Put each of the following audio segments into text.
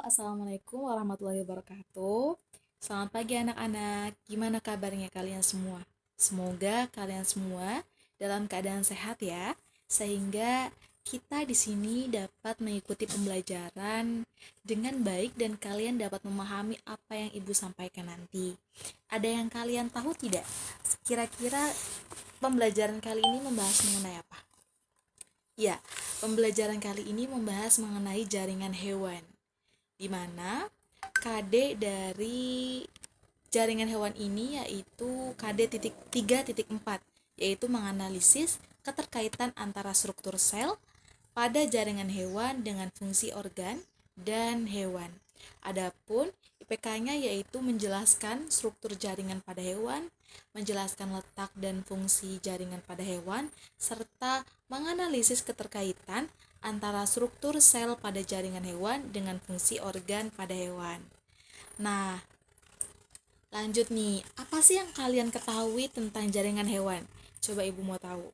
Assalamualaikum warahmatullahi wabarakatuh. Selamat pagi anak-anak, gimana kabarnya kalian semua? Semoga kalian semua dalam keadaan sehat ya, sehingga kita di sini dapat mengikuti pembelajaran dengan baik dan kalian dapat memahami apa yang Ibu sampaikan nanti. Ada yang kalian tahu tidak? Kira-kira pembelajaran kali ini membahas mengenai apa? Ya, pembelajaran kali ini membahas mengenai jaringan hewan, di mana KD dari jaringan hewan ini yaitu KD.3.4, yaitu menganalisis keterkaitan antara struktur sel pada jaringan hewan dengan fungsi organ dan hewan. Adapun IPK-nya yaitu menjelaskan struktur jaringan pada hewan, menjelaskan letak dan fungsi jaringan pada hewan, serta menganalisis keterkaitan antara struktur sel pada jaringan hewan dengan fungsi organ pada hewan. Nah, lanjut nih, apa sih yang kalian ketahui tentang jaringan hewan? Coba Ibu mau tahu.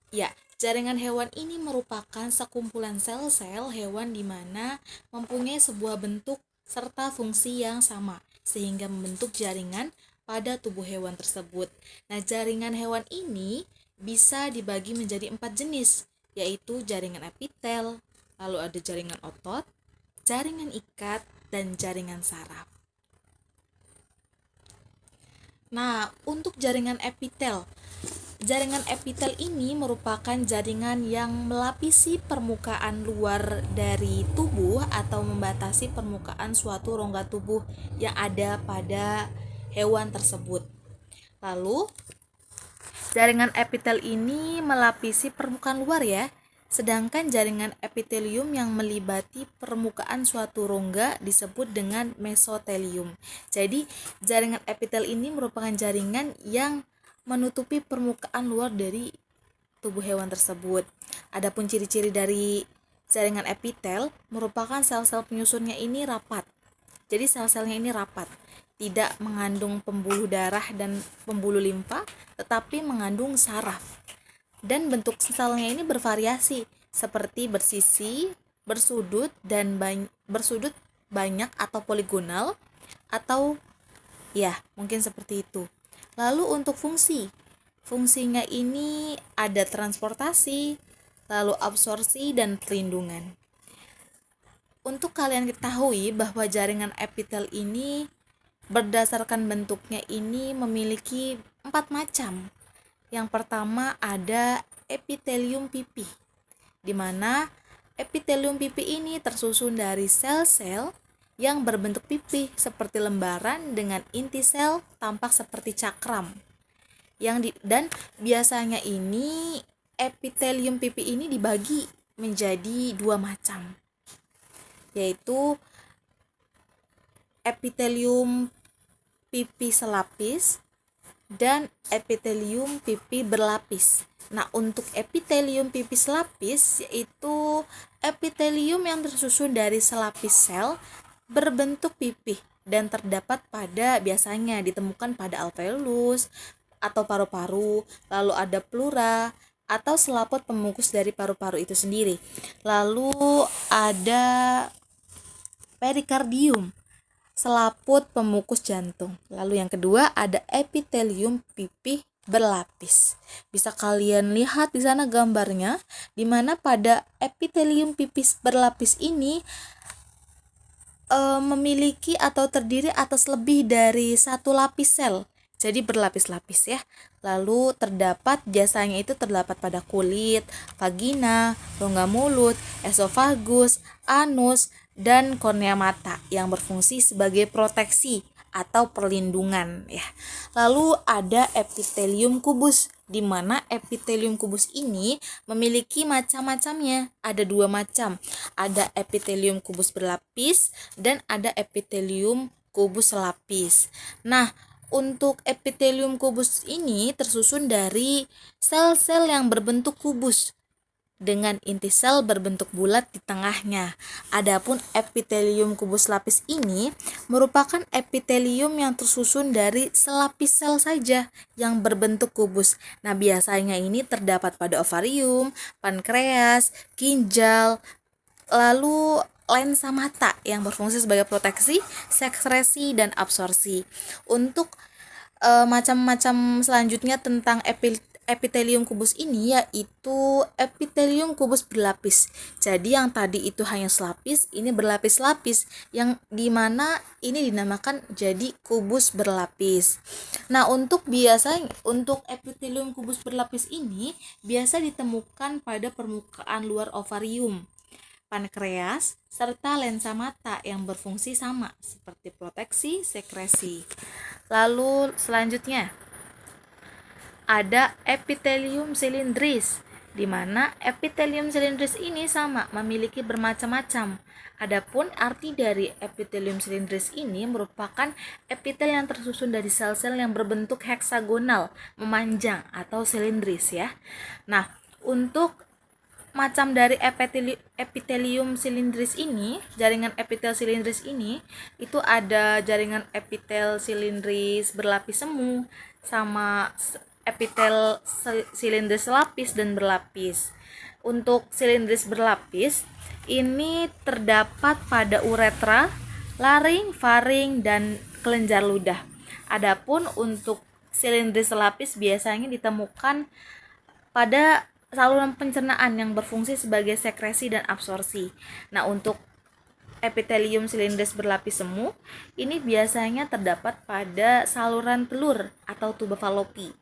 Ya, jaringan hewan ini merupakan sekumpulan sel-sel hewan di mana mempunyai sebuah bentuk serta fungsi yang sama, sehingga membentuk jaringan pada tubuh hewan tersebut. Nah, jaringan hewan ini bisa dibagi menjadi 4 jenis, yaitu jaringan epitel, lalu ada jaringan otot, jaringan ikat, dan jaringan saraf. Nah, untuk jaringan epitel ini merupakan jaringan yang melapisi permukaan luar dari tubuh atau membatasi permukaan suatu rongga tubuh yang ada pada hewan tersebut. Lalu, jaringan epitel ini melapisi permukaan luar ya, sedangkan jaringan epitelium yang melibati permukaan suatu rongga disebut dengan mesotelium. Jadi, jaringan epitel ini merupakan jaringan yang menutupi permukaan luar dari tubuh hewan tersebut. Adapun ciri-ciri dari jaringan epitel merupakan sel-sel penyusunnya ini rapat. Jadi sel-selnya ini rapat, tidak mengandung pembuluh darah dan pembuluh limfa, tetapi mengandung saraf. Dan bentuk selnya ini bervariasi, seperti bersisi, bersudut, dan bersudut banyak atau poligonal, atau ya mungkin seperti itu. Lalu untuk fungsinya ini ada transportasi, lalu absorpsi, dan perlindungan. Untuk kalian ketahui bahwa jaringan epitel ini berdasarkan bentuknya ini memiliki 4 macam. Yang pertama ada epitelium pipi, di mana epitelium pipi ini tersusun dari sel-sel yang berbentuk pipi seperti lembaran dengan inti sel tampak seperti cakram. Dan biasanya ini epitelium pipi ini dibagi menjadi 2 macam, yaitu epitelium pipi selapis dan epitelium pipi berlapis. Nah, untuk epitelium pipi selapis yaitu epitelium yang tersusun dari selapis sel berbentuk pipih dan biasanya ditemukan pada alveolus atau paru-paru, lalu ada pleura atau selaput pembungkus dari paru-paru itu sendiri. Lalu ada perikardium, selaput pembungkus jantung. Lalu yang kedua ada epitelium pipih berlapis. Bisa kalian lihat di sana gambarnya, di mana pada epitelium pipih berlapis ini memiliki atau terdiri atas lebih dari 1 lapis sel. Jadi berlapis-lapis ya. Lalu biasanya itu terdapat pada kulit, vagina, rongga mulut, esofagus, anus, dan kornea mata yang berfungsi sebagai proteksi atau perlindungan ya. Lalu ada epitelium kubus, di mana epitelium kubus ini memiliki macam-macamnya. Ada 2 macam. Ada epitelium kubus berlapis dan ada epitelium kubus selapis. Nah, untuk epitelium kubus ini tersusun dari sel-sel yang berbentuk kubus dengan inti sel berbentuk bulat di tengahnya. Adapun epitelium kubus lapis ini merupakan epitelium yang tersusun dari selapis sel saja yang berbentuk kubus. Nah, biasanya ini terdapat pada ovarium, pankreas, ginjal, lalu lensa mata yang berfungsi sebagai proteksi, sekresi, dan absorpsi. Untuk macam-macam selanjutnya tentang epitelium kubus ini yaitu epitelium kubus berlapis. Jadi yang tadi itu hanya selapis, ini berlapis-lapis, yang dimana ini dinamakan jadi kubus berlapis. Nah, untuk epitelium kubus berlapis ini biasa ditemukan pada permukaan luar ovarium, pankreas, serta lensa mata yang berfungsi sama seperti proteksi, sekresi. Lalu selanjutnya ada epitelium silindris, di mana epitelium silindris ini sama memiliki bermacam-macam. Adapun arti dari epitelium silindris ini merupakan epitel yang tersusun dari sel-sel yang berbentuk heksagonal, memanjang atau silindris ya. Nah, untuk macam dari epitelium silindris ini, jaringan epitel silindris ini itu ada jaringan epitel silindris berlapis semu sama epitel silindris selapis dan berlapis. Untuk silindris berlapis ini terdapat pada uretra, laring, faring, dan kelenjar ludah. Adapun untuk silindris selapis biasanya ditemukan pada saluran pencernaan yang berfungsi sebagai sekresi dan absorpsi. Nah, untuk epitelium silindris berlapis semu ini biasanya terdapat pada saluran telur atau tuba falopi.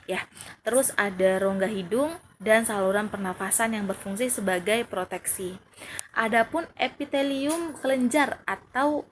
Ya, terus ada rongga hidung dan saluran pernafasan yang berfungsi sebagai proteksi. Adapun epitelium kelenjar atau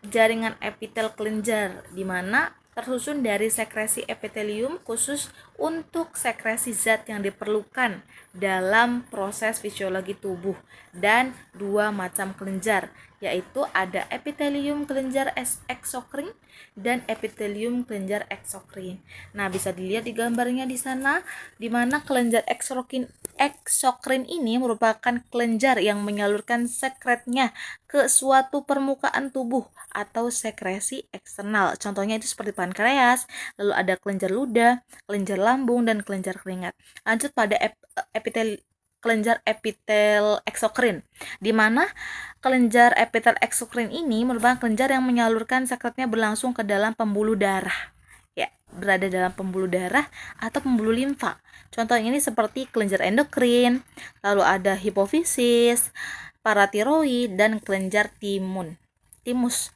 jaringan epitel kelenjar di mana tersusun dari sekresi epitelium khusus untuk sekresi zat yang diperlukan dalam proses fisiologi tubuh, dan dua macam kelenjar, yaitu ada epitelium kelenjar eksokrin dan epitelium kelenjar eksokrin. Nah, bisa dilihat di gambarnya di sana, di mana kelenjar eksokrin ini merupakan kelenjar yang menyalurkan sekretnya ke suatu permukaan tubuh atau sekresi eksternal. Contohnya itu seperti pankreas, lalu ada kelenjar ludah, kelenjar lambung, dan kelenjar keringat. Lanjut pada kelenjar epitel eksokrin, di mana kelenjar epitel eksokrin ini merupakan kelenjar yang menyalurkan sekretnya berlangsung ke dalam pembuluh darah. Ya, berada dalam pembuluh darah atau pembuluh limfa. Contohnya ini seperti kelenjar endokrin, lalu ada hipofisis, paratiroid, dan kelenjar timus.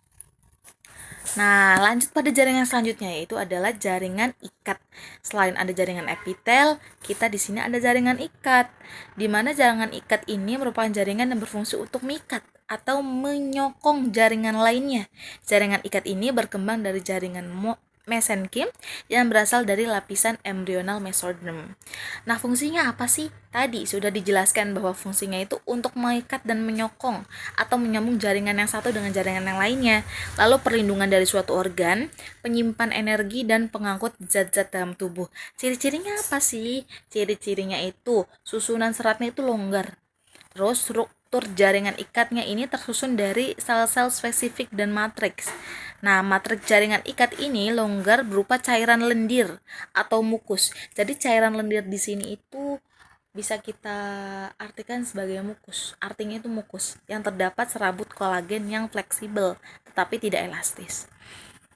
Nah, lanjut pada jaringan selanjutnya, yaitu adalah jaringan ikat. Selain ada jaringan epitel, kita di sini ada jaringan ikat, di mana jaringan ikat ini merupakan jaringan yang berfungsi untuk mengikat atau menyokong jaringan lainnya. Jaringan ikat ini berkembang dari jaringan mesenkim yang berasal dari lapisan embryonal mesoderm. Nah, fungsinya apa sih? Tadi sudah dijelaskan bahwa fungsinya itu untuk mengikat dan menyokong atau menyambung jaringan yang satu dengan jaringan yang lainnya. Lalu perlindungan dari suatu organ, penyimpan energi, dan pengangkut zat-zat dalam tubuh. Ciri-cirinya apa sih? Ciri-cirinya itu susunan seratnya itu longgar. Terus struktur jaringan ikatnya ini tersusun dari sel-sel spesifik dan matriks. Nah, matriks jaringan ikat ini longgar berupa cairan lendir atau mukus. Jadi cairan lendir di sini itu bisa kita artikan sebagai mukus. Artinya itu mukus yang terdapat serabut kolagen yang fleksibel tetapi tidak elastis.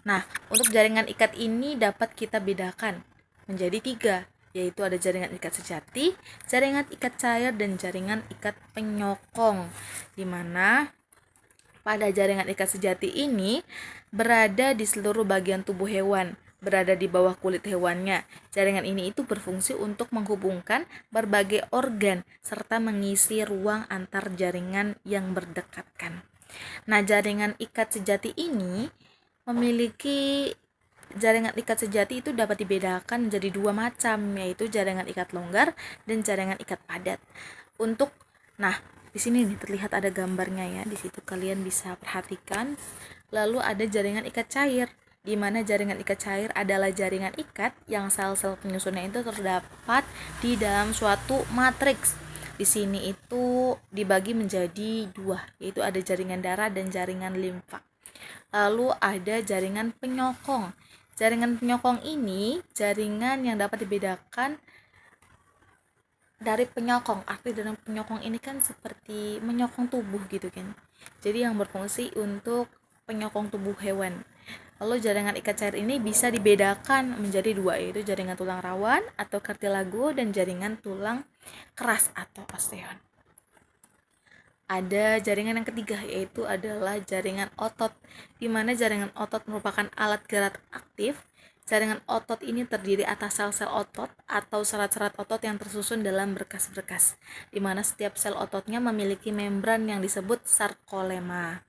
Nah, untuk jaringan ikat ini dapat kita bedakan menjadi 3, yaitu ada jaringan ikat sejati, jaringan ikat cair, dan jaringan ikat penyokong, di mana pada jaringan ikat sejati ini berada di seluruh bagian tubuh hewan, berada di bawah kulit hewannya. Jaringan ini itu berfungsi untuk menghubungkan berbagai organ serta mengisi ruang antar jaringan yang berdekatan. Nah, jaringan ikat sejati ini memiliki jaringan ikat sejati itu dapat dibedakan menjadi 2 macam, yaitu jaringan ikat longgar dan jaringan ikat padat. Di sini nih terlihat ada gambarnya ya, di situ kalian bisa perhatikan. Lalu ada jaringan ikat cair, di mana jaringan ikat cair adalah jaringan ikat yang sel-sel penyusunnya itu terdapat di dalam suatu matriks. Di sini itu dibagi menjadi 2, yaitu ada jaringan darah dan jaringan limfa. Lalu ada jaringan penyokong. Jaringan penyokong ini jaringan yang dapat dibedakan dari penyokong. Arti dari penyokong ini kan seperti menyokong tubuh gitu kan. Jadi yang berfungsi untuk penyokong tubuh hewan. Lalu jaringan ikat cair ini bisa dibedakan menjadi dua, yaitu jaringan tulang rawan atau kartilago dan jaringan tulang keras atau osteon. Ada jaringan yang ketiga, yaitu adalah jaringan otot, di mana jaringan otot merupakan alat gerak aktif. Jaringan otot ini terdiri atas sel-sel otot atau serat-serat otot yang tersusun dalam berkas-berkas, di mana setiap sel ototnya memiliki membran yang disebut sarkolema.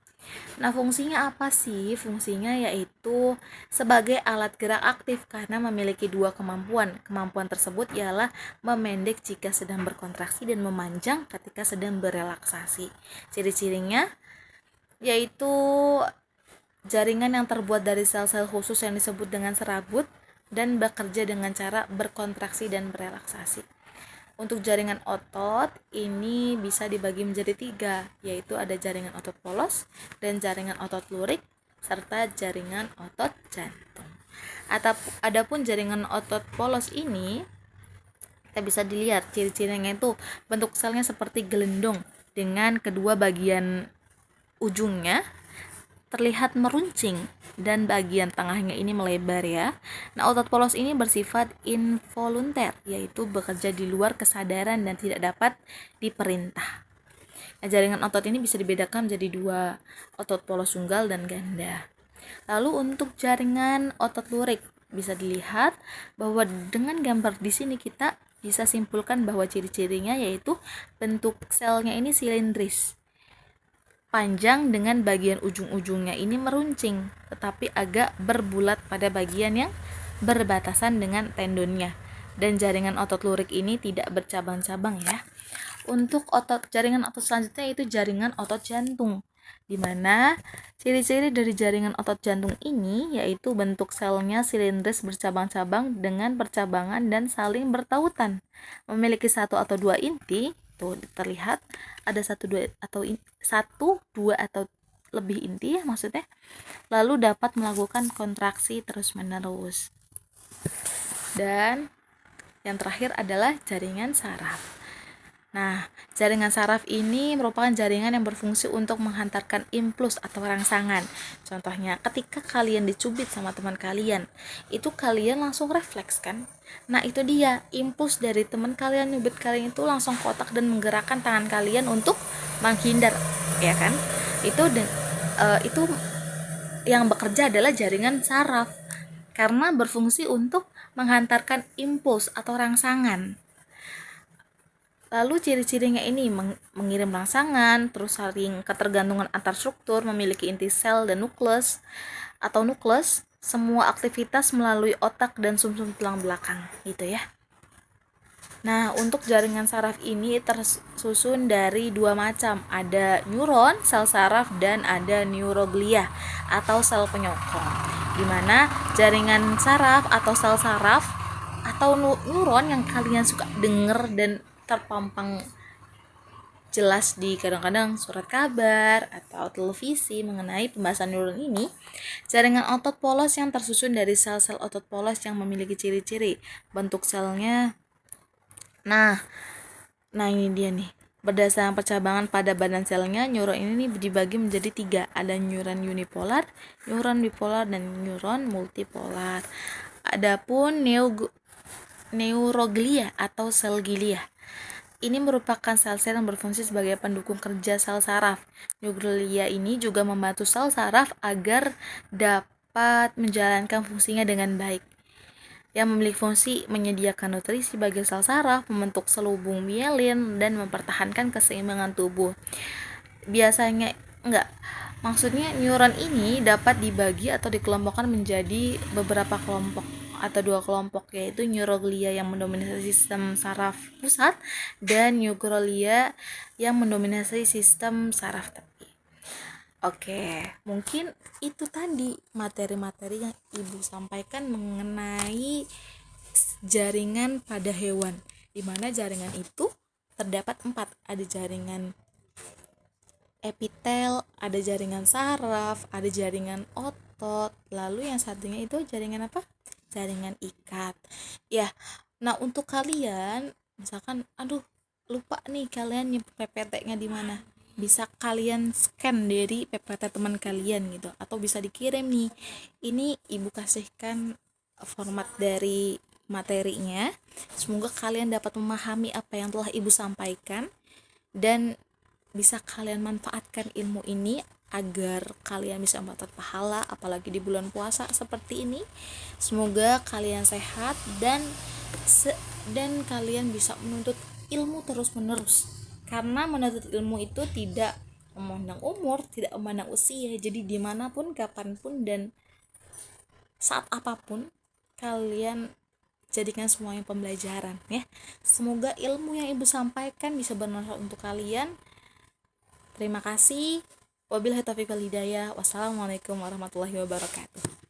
Nah, fungsinya apa sih? Fungsinya yaitu sebagai alat gerak aktif karena memiliki dua kemampuan. Kemampuan tersebut ialah memendek jika sedang berkontraksi dan memanjang ketika sedang berelaksasi. Ciri-cirinya yaitu jaringan yang terbuat dari sel-sel khusus yang disebut dengan serabut dan bekerja dengan cara berkontraksi dan berelaksasi. Untuk jaringan otot ini bisa dibagi menjadi tiga, yaitu ada jaringan otot polos dan jaringan otot lurik serta jaringan otot jantung. Adapun jaringan otot polos ini kita bisa dilihat ciri-cirinya itu bentuk selnya seperti gelendong dengan kedua bagian ujungnya terlihat meruncing dan bagian tengahnya ini melebar ya. Nah, otot polos ini bersifat involunter, yaitu bekerja di luar kesadaran dan tidak dapat diperintah. Nah, jaringan otot ini bisa dibedakan menjadi dua, otot polos tunggal dan ganda. Lalu untuk jaringan otot lurik bisa dilihat bahwa dengan gambar di sini kita bisa simpulkan bahwa ciri-cirinya yaitu bentuk selnya ini silindris, panjang dengan bagian ujung-ujungnya ini meruncing, tetapi agak berbulat pada bagian yang berbatasan dengan tendonnya. Dan jaringan otot lurik ini tidak bercabang-cabang ya. Untuk jaringan otot selanjutnya itu jaringan otot jantung, di mana ciri-ciri dari jaringan otot jantung ini yaitu bentuk selnya silindris bercabang-cabang dengan percabangan dan saling bertautan, memiliki satu atau dua inti. Tuh terlihat ada satu dua atau lebih inti ya maksudnya, lalu dapat melakukan kontraksi terus menerus. Dan yang terakhir adalah jaringan saraf. Nah, jaringan saraf ini merupakan jaringan yang berfungsi untuk menghantarkan impuls atau rangsangan. Contohnya, ketika kalian dicubit sama teman kalian, itu kalian langsung refleks kan? Nah, itu dia, impuls dari teman kalian nyubit kalian itu langsung ke otak dan menggerakkan tangan kalian untuk menghindar, ya kan? Itu yang bekerja adalah jaringan saraf karena berfungsi untuk menghantarkan impuls atau rangsangan. Lalu ciri-cirinya ini mengirim rangsangan, terus saling ketergantungan antar struktur, memiliki inti sel dan nukleus, semua aktivitas melalui otak dan sumsum tulang belakang, gitu ya. Nah, untuk jaringan saraf ini tersusun dari dua macam, ada neuron, sel saraf, dan ada neuroglia atau sel penyokong. Dimana jaringan saraf atau sel saraf atau neuron yang kalian suka denger dan terpampang jelas di kadang-kadang surat kabar atau televisi mengenai pembahasan neuron ini, jaringan otot polos yang tersusun dari sel-sel otot polos yang memiliki ciri-ciri bentuk selnya. Nah ini dia nih. Berdasarkan percabangan pada badan selnya, neuron ini dibagi menjadi tiga. Ada neuron unipolar, neuron bipolar, dan neuron multipolar. Adapun neuroglia atau sel glia ini merupakan sel-sel yang berfungsi sebagai pendukung kerja sel saraf. Neuroglia ini juga membantu sel saraf agar dapat menjalankan fungsinya dengan baik. Yang memiliki fungsi menyediakan nutrisi bagi sel saraf, membentuk selubung mielin, dan mempertahankan keseimbangan tubuh. Maksudnya neuron ini dapat dibagi atau dikelompokkan menjadi beberapa kelompok atau dua kelompok, yaitu neuroglia yang mendominasi sistem saraf pusat dan neuroglia yang mendominasi sistem saraf tepi. Oke, mungkin itu tadi materi-materi yang Ibu sampaikan mengenai jaringan pada hewan, di mana jaringan itu terdapat 4. Ada jaringan epitel, ada jaringan saraf, ada jaringan otot, lalu yang satunya itu jaringan apa? Jaringan ikat. Ya, nah untuk kalian Misalkan aduh lupa nih kalian nyimpen PPT-nya di mana, bisa kalian scan dari PPT teman kalian gitu, atau bisa dikirim nih, ini ibu kasihkan format dari materinya, semoga kalian dapat memahami apa yang telah ibu sampaikan dan bisa kalian manfaatkan ilmu ini agar kalian bisa mendapat pahala, apalagi di bulan puasa seperti ini. Semoga kalian sehat dan kalian bisa menuntut ilmu terus menerus, karena menuntut ilmu itu tidak memandang umur, tidak memandang usia. Jadi dimanapun, kapanpun, dan saat apapun kalian jadikan semuanya pembelajaran ya. Semoga ilmu yang ibu sampaikan bisa bermanfaat untuk kalian. Terima kasih. Wabillahi taufiq wal hidayah. Wassalamualaikum warahmatullahi wabarakatuh.